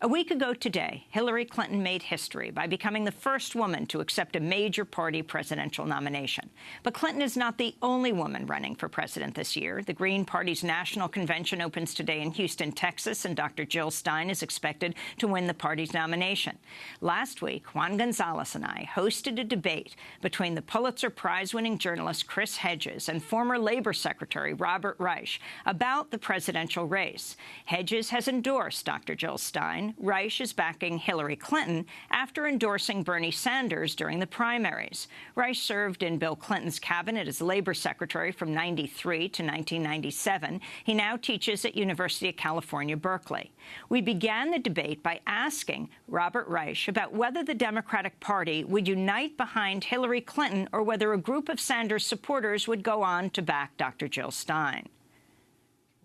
A week ago today, Hillary Clinton made history by becoming the first woman to accept a major party presidential nomination. But Clinton is not the only woman running for president this year. The Green Party's national convention opens today in Houston, Texas, and Dr. Jill Stein is expected to win the party's nomination. Last week, Juan Gonzalez and I hosted a debate between the Pulitzer Prize-winning journalist Chris Hedges and former Labor Secretary Robert Reich about the presidential race. Hedges has endorsed Dr. Jill Stein. Reich is backing Hillary Clinton after endorsing Bernie Sanders during the primaries. Reich served in Bill Clinton's cabinet as Labor Secretary from 1993 to 1997. He now teaches at University of California, Berkeley. We began the debate by asking Robert Reich about whether the Democratic Party would unite behind Hillary Clinton or whether a group of Sanders supporters would go on to back Dr. Jill Stein.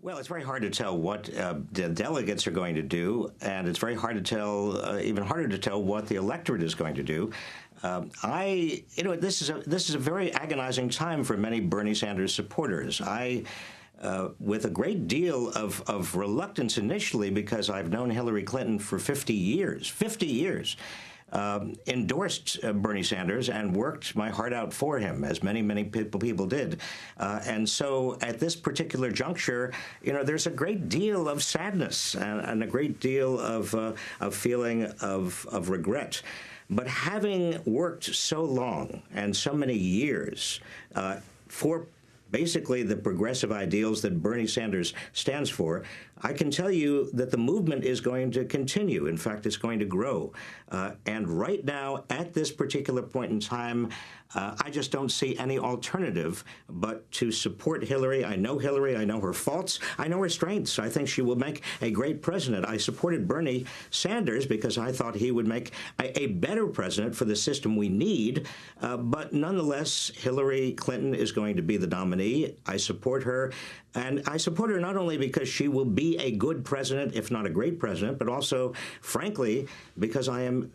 Well, it's very hard to tell what the delegates are going to do, and it's very hard to tell, even harder to tell what the electorate is going to do. This is a very agonizing time for many Bernie Sanders supporters. With a great deal of reluctance initially, because I've known Hillary Clinton for 50 years, endorsed Bernie Sanders and worked my heart out for him, as many people did. And so at this particular juncture, there's a great deal of sadness and a great deal of feeling of regret. But having worked so long and so many years for basically the progressive ideals that Bernie Sanders stands for, I can tell you that the movement is going to continue. In fact, it's going to grow. And right now, at this particular point in time, I just don't see any alternative but to support Hillary. I know Hillary. I know her faults. I know her strengths. I think she will make a great president. I supported Bernie Sanders because I thought he would make a better president for the system we need. But nonetheless, Hillary Clinton is going to be the nominee. I support her. And I support her not only because she will be a good president, if not a great president, but also, frankly, because I am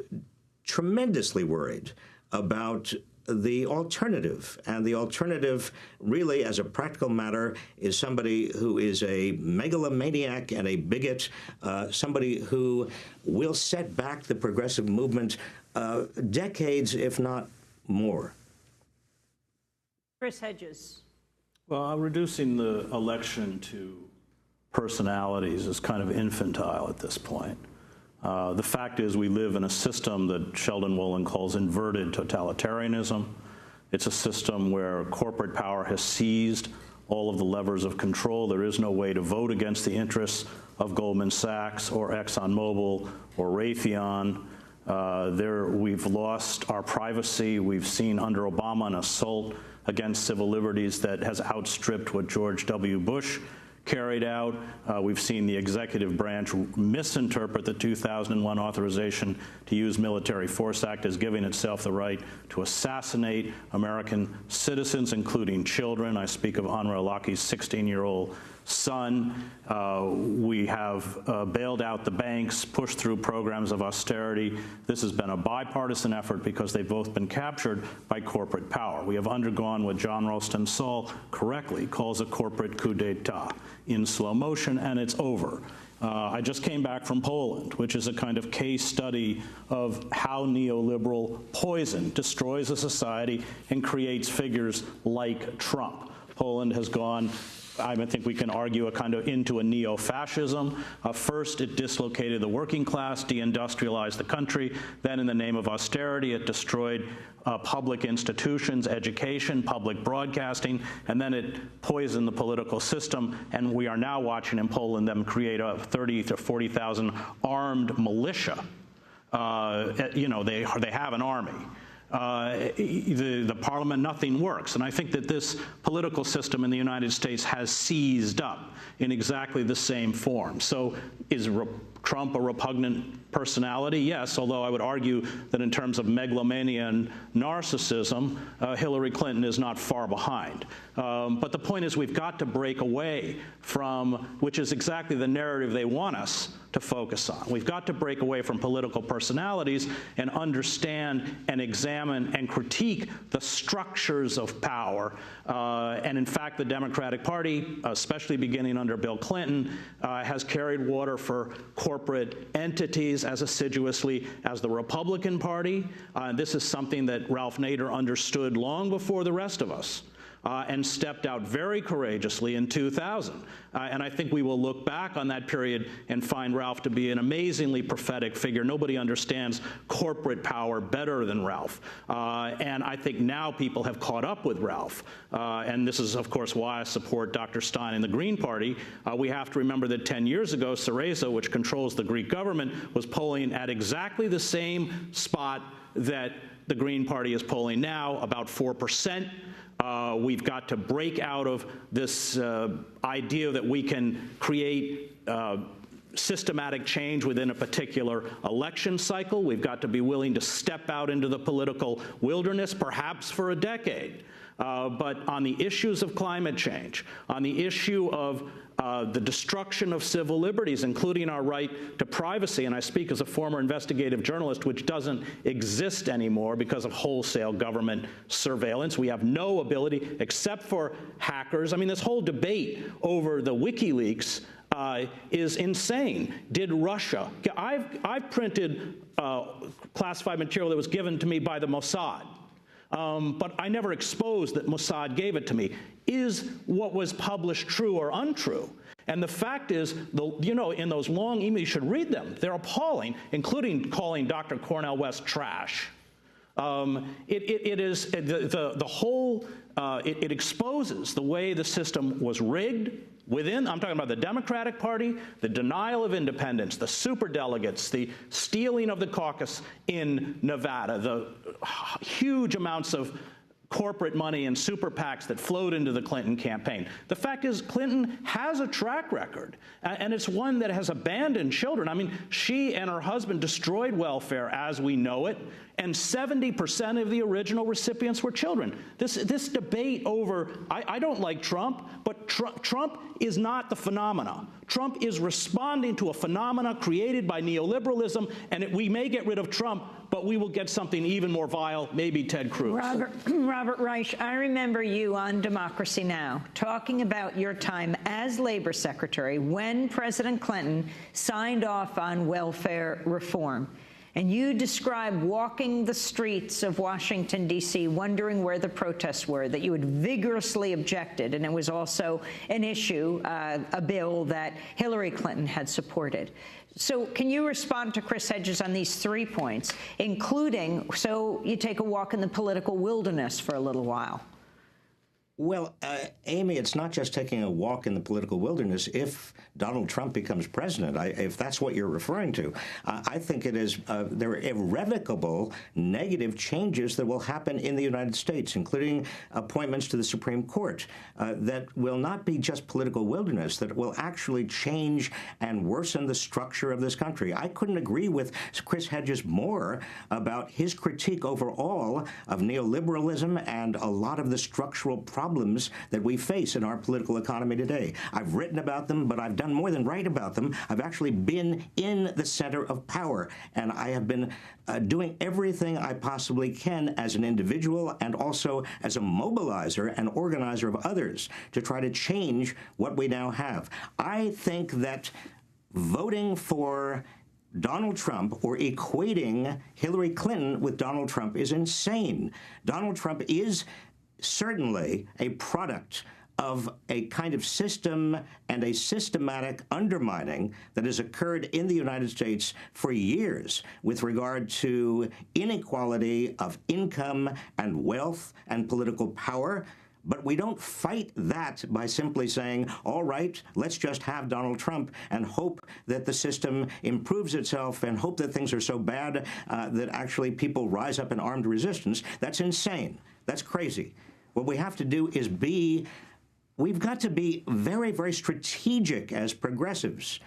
tremendously worried about the alternative. And the alternative, really, as a practical matter, is somebody who is a megalomaniac and a bigot, somebody who will set back the progressive movement decades, if not more. Chris Hedges. Well, reducing the election to personalities is kind of infantile at this point. The fact is we live in a system that Sheldon Wolin calls inverted totalitarianism. It's a system where corporate power has seized all of the levers of control. There is no way to vote against the interests of Goldman Sachs or ExxonMobil or Raytheon. We've lost our privacy. We've seen under Obama an assault against civil liberties that has outstripped what George W. Bush carried out. We've seen the executive branch misinterpret the 2001 authorization to use military force act as giving itself the right to assassinate American citizens, including children. I speak of Anwar al-Awlaki's 16-year-old son. We have bailed out the banks, pushed through programs of austerity. This has been a bipartisan effort because they've both been captured by corporate power. We have undergone what John Ralston Saul correctly calls a corporate coup d'etat in slow motion, and it's over. I just came back from Poland, which is a kind of case study of how neoliberal poison destroys a society and creates figures like Trump. Poland has gone, I think we can argue, into a neo-fascism. First, it dislocated the working class, deindustrialized the country. Then, in the name of austerity, it destroyed public institutions, education, public broadcasting, and then it poisoned the political system. And we are now watching in Poland them create a 30,000 to 40,000 armed militia. They have an army. The parliament, nothing works. And I think that this political system in the United States has seized up in exactly the same form. So is Trump a repugnant personality? Yes, although I would argue that in terms of megalomania and narcissism, Hillary Clinton is not far behind. But the point is we've got to break away from, which is exactly the narrative they want us to focus on. We've got to break away from political personalities and understand and examine examine and critique the structures of power. And in fact, the Democratic Party, especially beginning under Bill Clinton, has carried water for corporate entities as assiduously as the Republican Party. This is something that Ralph Nader understood long before the rest of us. And stepped out very courageously in 2000. And I think we will look back on that period and find Ralph to be an amazingly prophetic figure. Nobody understands corporate power better than Ralph. And I think now people have caught up with Ralph. And this is, of course, why I support Dr. Stein and the Green Party. We have to remember that 10 years ago, Syriza, which controls the Greek government, was polling at exactly the same spot that the Green Party is polling now, about 4%. We've got to break out of this idea that we can create systematic change within a particular election cycle. We've got to be willing to step out into the political wilderness, perhaps for a decade. But on the issues of climate change, on the issue of the destruction of civil liberties, including our right to privacy, and I speak as a former investigative journalist, which doesn't exist anymore because of wholesale government surveillance. We have no ability, except for hackers. I mean, this whole debate over the WikiLeaks is insane. Did Russia? I've printed classified material that was given to me by the Mossad. But I never exposed that Mossad gave it to me. Is what was published true or untrue? And the fact is, in those long emails, you should read them. They're appalling, including calling Dr. Cornel West trash. It is the whole. It exposes the way the system was rigged. I'm talking about the Democratic Party, the denial of independence, the superdelegates, the stealing of the caucus in Nevada, the huge amounts of corporate money and super PACs that flowed into the Clinton campaign. The fact is, Clinton has a track record, and it's one that has abandoned children. I mean, she and her husband destroyed welfare as we know it, and 70% of the original recipients were children. This debate over, I don't like Trump, but Trump is not the phenomena. Trump is responding to a phenomena created by neoliberalism, and we may get rid of Trump, but we will get something even more vile, maybe Ted Cruz. Robert Reich, I remember you on Democracy Now! Talking about your time as Labor Secretary when President Clinton signed off on welfare reform. And you described walking the streets of Washington, D.C., wondering where the protests were, that you had vigorously objected, and it was also an issue, a bill that Hillary Clinton had supported. So can you respond to Chris Hedges on these 3 points, including, so you take a walk in the political wilderness for a little while? Well, Amy, it's not just taking a walk in the political wilderness. If Donald Trump becomes president, if that's what you're referring to, I think it is there are irrevocable negative changes that will happen in the United States, including appointments to the Supreme Court, that will not be just political wilderness, that will actually change and worsen the structure of this country. I couldn't agree with Chris Hedges more about his critique overall of neoliberalism and a lot of the structural problems that we face in our political economy today. I've written about them, but I've done more than write about them. I've actually been in the center of power, and I have been doing everything I possibly can as an individual and also as a mobilizer and organizer of others to try to change what we now have. I think that voting for Donald Trump or equating Hillary Clinton with Donald Trump is insane. Donald Trump is certainly a product of a kind of system and a systematic undermining that has occurred in the United States for years with regard to inequality of income and wealth and political power. But we don't fight that by simply saying, all right, let's just have Donald Trump and hope that the system improves itself and hope that things are so bad that actually people rise up in armed resistance. That's insane. That's crazy. What we have to do is we've got to be very, very strategic as progressives.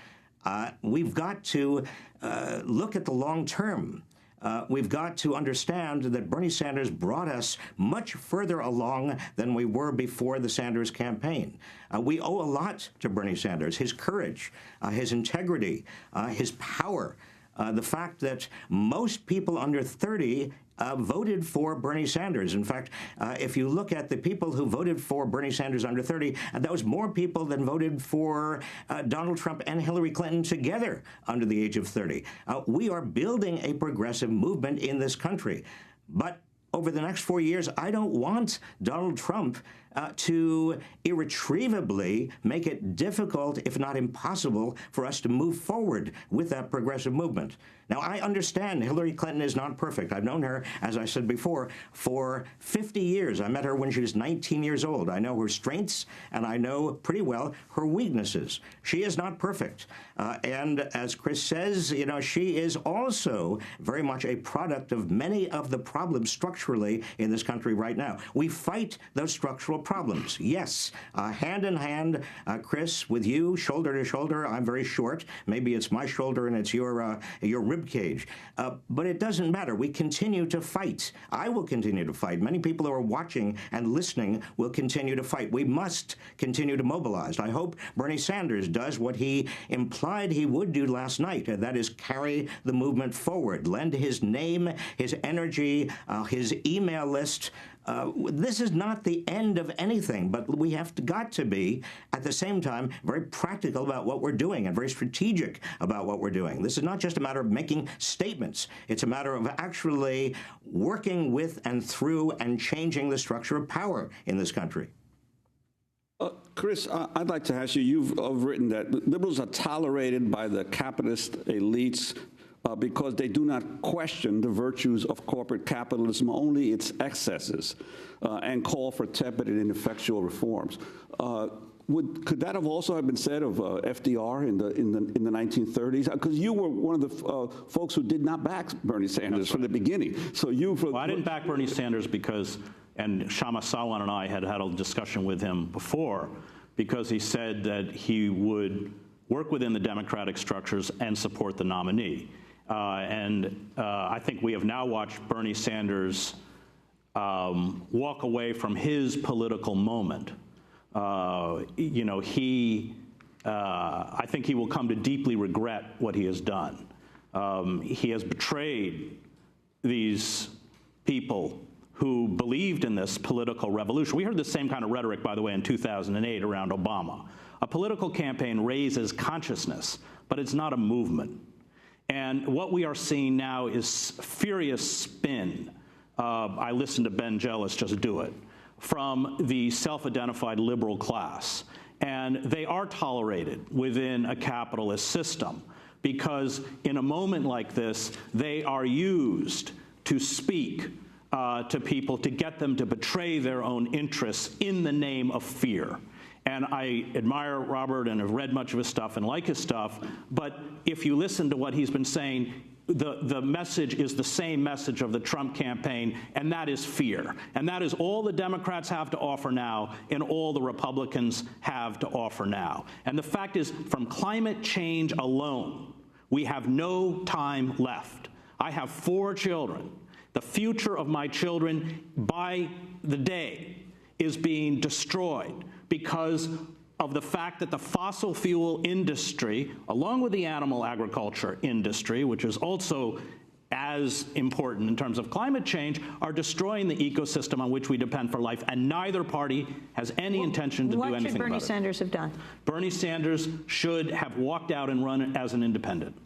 We've got to look at the long term. We've got to understand that Bernie Sanders brought us much further along than we were before the Sanders campaign. We owe a lot to Bernie Sanders, his courage, his integrity, his power. the fact that most people under 30 voted for Bernie Sanders. In fact, if you look at the people who voted for Bernie Sanders under 30, that was more people than voted for Donald Trump and Hillary Clinton together under the age of 30. We are building a progressive movement in this country. But over the next 4 years, I don't want Donald Trump to irretrievably make it difficult, if not impossible, for us to move forward with that progressive movement. Now, I understand Hillary Clinton is not perfect. I've known her, as I said before, for 50 years. I met her when she was 19 years old. I know her strengths, and I know pretty well her weaknesses. She is not perfect. And as Chris says, you know, she is also very much a product of many of the problems structurally in this country right now. We fight those structural problems. Yes, hand in hand, Chris, with you, shoulder to shoulder. I'm very short. Maybe it's my shoulder and it's your rib cage. But it doesn't matter. We continue to fight. I will continue to fight. Many people who are watching and listening will continue to fight. We must continue to mobilize. I hope Bernie Sanders does what he implied he would do last night, and that is carry the movement forward, lend his name, his energy, his email list. This is not the end of anything, but we have got to be, at the same time, very practical about what we're doing and very strategic about what we're doing. This is not just a matter of making statements. It's a matter of actually working with and through and changing the structure of power in this country. Chris, I'd like to ask you, you've written that liberals are tolerated by the capitalist elites because they do not question the virtues of corporate capitalism, only its excesses, and call for tepid and ineffectual reforms. Could that have also been said of FDR in the 1930s? Because you were one of the folks who did not back Bernie Sanders from the beginning. So well, I didn't back Bernie Sanders because, and Shama Sawan and I had a discussion with him before, because he said that he would work within the democratic structures and support the nominee. I think we have now watched Bernie Sanders walk away from his political moment. You know, I think he will come to deeply regret what he has done. He has betrayed these people who believed in this political revolution. We heard the same kind of rhetoric, by the way, in 2008 around Obama. A political campaign raises consciousness, but it's not a movement. And what we are seeing now is furious spin. I listened to Ben Jealous just do it, from the self-identified liberal class. And they are tolerated within a capitalist system because in a moment like this, they are used to speak to people to get them to betray their own interests in the name of fear. And I admire Robert and have read much of his stuff and like his stuff, but if you listen to what he's been saying, the message is the same message of the Trump campaign, and that is fear. And that is all the Democrats have to offer now and all the Republicans have to offer now. And the fact is, from climate change alone, we have no time left. I have 4 children. The future of my children by the day is being destroyed because of the fact that the fossil fuel industry, along with the animal agriculture industry, which is also as important in terms of climate change, are destroying the ecosystem on which we depend for life, and neither party has any intention to do anything about it. What should Bernie Sanders have done? Bernie Sanders should have walked out and run as an independent.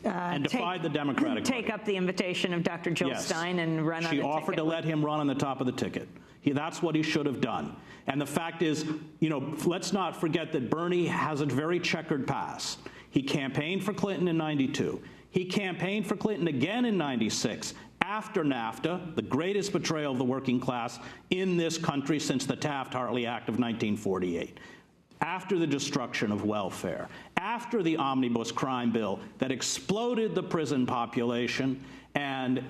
And defied the Democratic Party. Take up the invitation of Dr. Jill Stein and run on the ticket. She offered to let him run on the top of the ticket. That's what he should have done. And the fact is, you know, let's not forget that Bernie has a very checkered past. He campaigned for Clinton in '92. He campaigned for Clinton again in '96. After NAFTA, the greatest betrayal of the working class in this country since the Taft-Hartley Act of 1948. After the destruction of welfare, after the omnibus crime bill that exploded the prison population, and,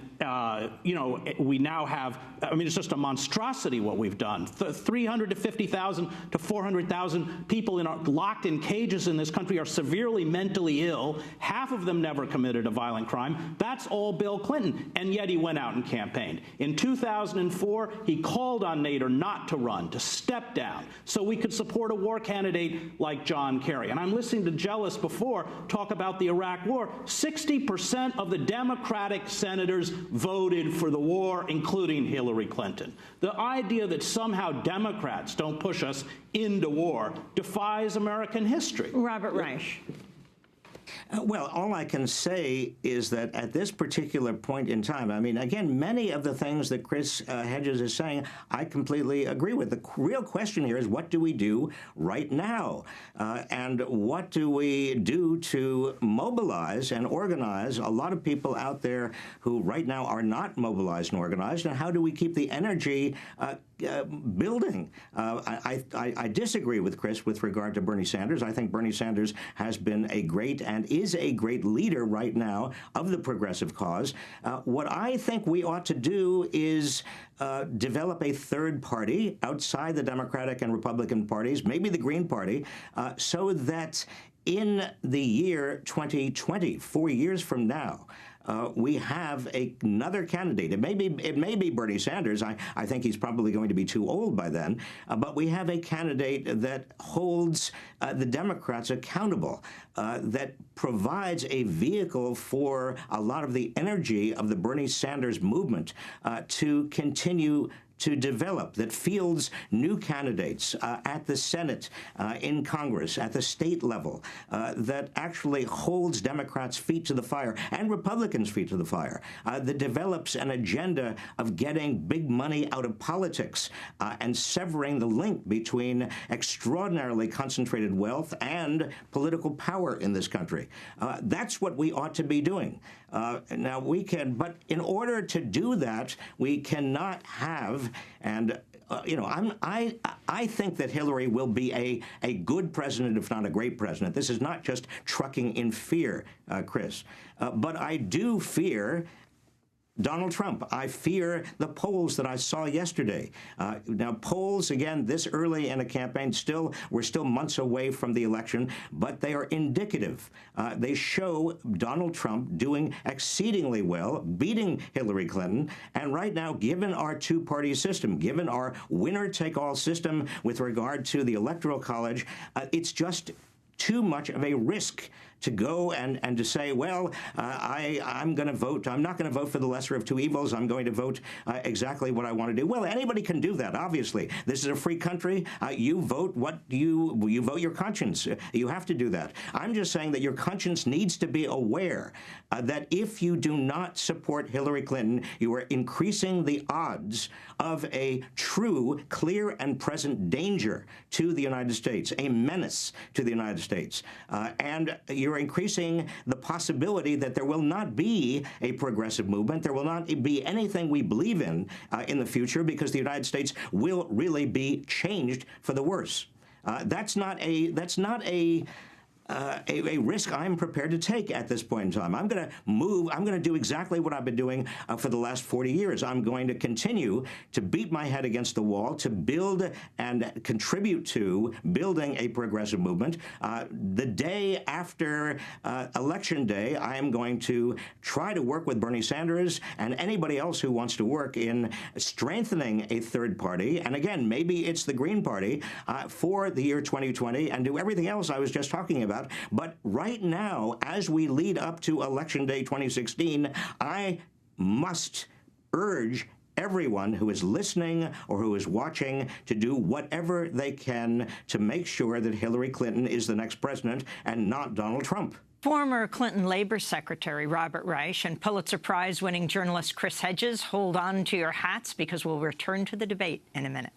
you know, we now have, I mean, it's just a monstrosity what we've done. 300 to 50,000 to 400,000 people locked in cages in this country are severely mentally ill. Half of them never committed a violent crime. That's all Bill Clinton, and yet he went out and campaigned. In 2004, he called on Nader not to run, to step down, so we could support a war candidate like John Kerry. And I'm listening to jealous before, talk about the Iraq War. 60% of the Democratic senators voted for the war, including Hillary Clinton. The idea that somehow Democrats don't push us into war defies American history. Robert Reich. Well, all I can say is that at this particular point in time, I mean, again, many of the things that Chris Hedges is saying, I completely agree with. The real question here is, what do we do right now? And what do we do to mobilize and organize a lot of people out there who right now are not mobilized and organized? And how do we keep the energy building? I disagree with Chris with regard to Bernie Sanders. I think Bernie Sanders has been a great and is a great leader right now of the progressive cause. What I think we ought to do is develop a third party outside the Democratic and Republican parties, maybe the Green Party, so that in the year 2020, 4 years from now, we have another candidate. It may be Bernie Sanders. I think he's probably going to be too old by then. But we have a candidate that holds the Democrats accountable, that provides a vehicle for a lot of the energy of the Bernie Sanders movement to continue to develop, that fields new candidates at the Senate, in Congress, at the state level, that actually holds Democrats' feet to the fire and Republicans' feet to the fire, that develops an agenda of getting big money out of politics and severing the link between extraordinarily concentrated wealth and political power in this country. That's what we ought to be doing. Now, we can, but in order to do that, we cannot have, and I think that Hillary will be a good president, if not a great president. This is not just trucking in fear, Chris. But I do fear Donald Trump. I fear the polls that I saw yesterday. Now, polls, again, this early in a campaign, we're still months away from the election, but they are indicative. They show Donald Trump doing exceedingly well, beating Hillary Clinton. And right now, given our two-party system, given our winner-take-all system with regard to the Electoral College, it's just too much of a risk to go and to say, well, I'm going to vote. I'm not going to vote for the lesser of two evils. I'm going to vote exactly what I want to do. Well, anybody can do that, obviously. This is a free country. You vote you vote your conscience. You have to do that. I'm just saying that your conscience needs to be aware that if you do not support Hillary Clinton, you are increasing the odds of a true, clear, and present danger to the United States, a menace to the United States. And you're increasing the possibility that there will not be a progressive movement. There will not be anything we believe in the future, because the United States will really be changed for the worse. That's not a risk I'm prepared to take at this point in time. I'm going to move. I'm going to do exactly what I've been doing for the last 40 years. I'm going to continue to beat my head against the wall, to build and contribute to building a progressive movement. The day after Election Day, I am going to try to work with Bernie Sanders and anybody else who wants to work in strengthening a third party. And again, maybe it's the Green Party for the year 2020, and do everything else I was just talking about. But right now, as we lead up to Election Day 2016, I must urge everyone who is listening or who is watching to do whatever they can to make sure that Hillary Clinton is the next president and not Donald Trump. Former Clinton Labor Secretary Robert Reich and Pulitzer Prize-winning journalist Chris Hedges, hold on to your hats, because we'll return to the debate in a minute.